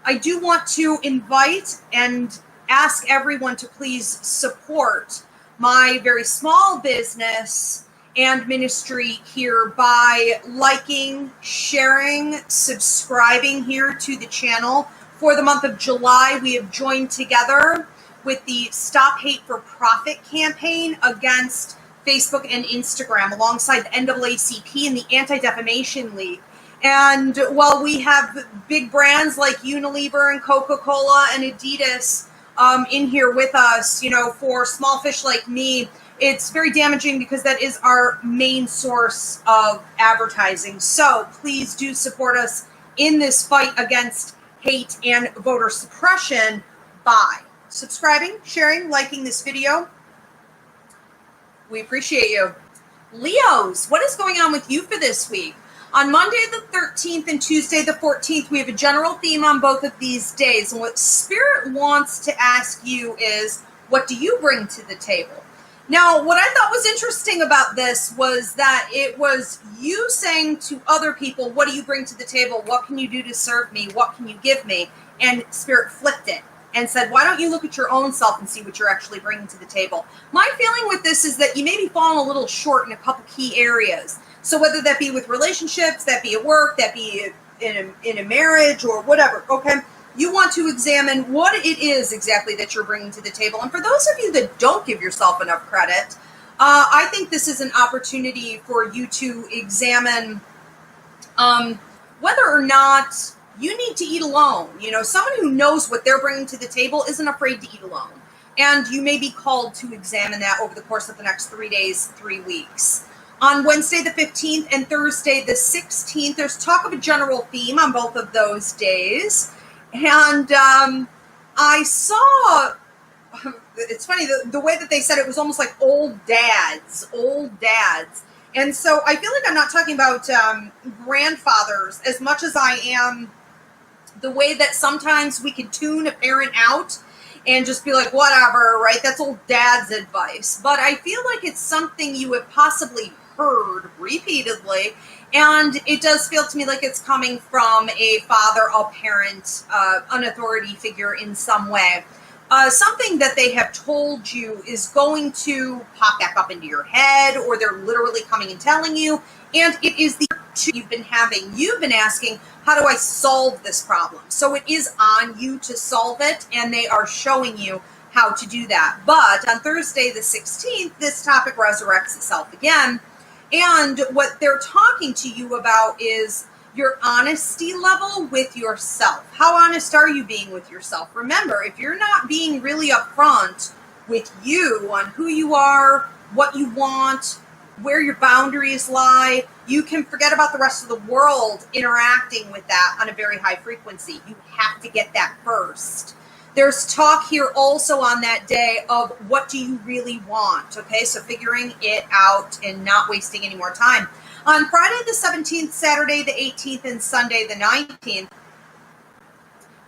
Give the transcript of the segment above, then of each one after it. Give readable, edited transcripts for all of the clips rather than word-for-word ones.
I do want to invite and ask everyone to please support my very small business and ministry here by liking, sharing, subscribing here to the channel. For the month of July, we have joined together with the Stop Hate for Profit campaign against Facebook and Instagram, alongside the NAACP and the Anti-Defamation League. And while we have big brands like Unilever and Coca-Cola and Adidas in here with us, you know, for small fish like me, it's very damaging because that is our main source of advertising. So please do support us in this fight against hate and voter suppression by subscribing, sharing, liking this video. We appreciate you. Leos, what is going on with you for this week? On Monday the 13th and Tuesday the 14th, we have a general theme on both of these days. And what Spirit wants to ask you is, what do you bring to the table? Now, what I thought was interesting about this was that it was you saying to other people, what do you bring to the table? What can you do to serve me? What can you give me? And Spirit flipped it and said, why don't you look at your own self and see what you're actually bringing to the table? My feeling with this is that you may be falling a little short in a couple key areas. So whether that be with relationships, that be at work, that be in a marriage or whatever, okay? You want to examine what it is exactly that you're bringing to the table. And for those of you that don't give yourself enough credit, I think this is an opportunity for you to examine whether or not you need to eat alone. You know, someone who knows what they're bringing to the table isn't afraid to eat alone. And you may be called to examine that over the course of the next 3 days, 3 weeks. On Wednesday the 15th and Thursday the 16th, there's talk of a general theme on both of those days. And I saw, it's funny, the way that they said it was almost like old dads. And so I feel like I'm not talking about grandfathers as much as I am the way that sometimes we can tune a parent out and just be like, whatever, right? That's old dad's advice. But I feel like it's something you have possibly heard repeatedly. And it does feel to me like it's coming from a father, a parent, an authority figure in some way. Something that they have told you is going to pop back up into your head, or they're literally coming and telling you. And it is the you've been having. You've been asking, how do I solve this problem? So it is on you to solve it, and they are showing you how to do that. But on Thursday the 16th, this topic resurrects itself again. And what they're talking to you about is your honesty level with yourself. How honest are you being with yourself? Remember, if you're not being really upfront with you on who you are, what you want, where your boundaries lie, you can forget about the rest of the world interacting with that on a very high frequency. You have to get that first. There's talk here also on that day of what do you really want, okay? So figuring it out and not wasting any more time. On Friday the 17th, Saturday the 18th, and Sunday the 19th, you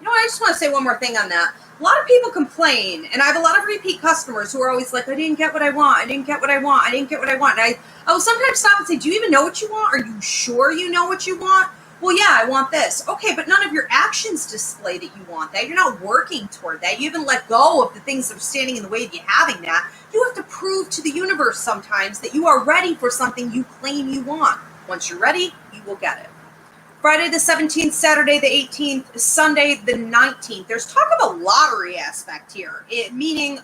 know what, I just want to say one more thing on that. A lot of people complain, and I have a lot of repeat customers who are always like, I didn't get what I want, I didn't get what I want, I didn't get what I want. And I will sometimes stop and say, do you even know what you want? Are you sure you know what you want? Well, yeah, I want this. Okay, but none of your actions display that you want that. You're not working toward that. You haven't let go of the things that are standing in the way of you having that. You have to prove to the universe sometimes that you are ready for something you claim you want. Once you're ready, you will get it. Friday the 17th, Saturday the 18th, Sunday the 19th. There's talk of a lottery aspect here, meaning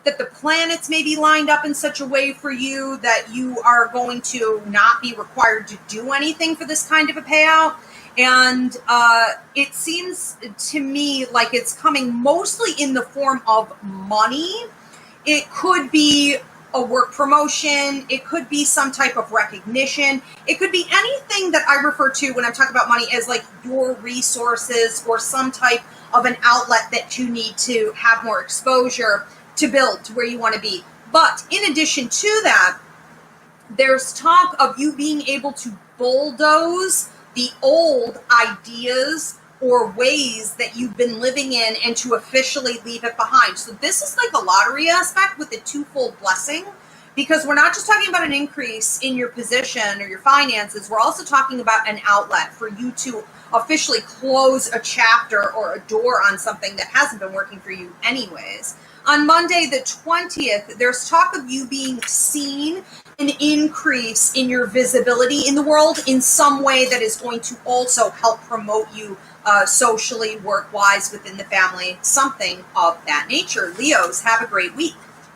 that the planets may be lined up in such a way for you that you are going to not be required to do anything for this kind of a payout. And it seems to me like it's coming mostly in the form of money. It could be a work promotion. It could be some type of recognition. It could be anything that I refer to when I'm talking about money as like your resources or some type of an outlet that you need to have more exposure to build to where you want to be. But in addition to that, there's talk of you being able to bulldoze the old ideas or ways that you've been living in and to officially leave it behind. So this is like a lottery aspect with a twofold blessing, because we're not just talking about an increase in your position or your finances. We're also talking about an outlet for you to officially close a chapter or a door on something that hasn't been working for you anyways. On Monday, the 20th, there's talk of you being seen, an increase in your visibility in the world in some way that is going to also help promote you socially, work-wise, within the family, something of that nature. Leos, have a great week.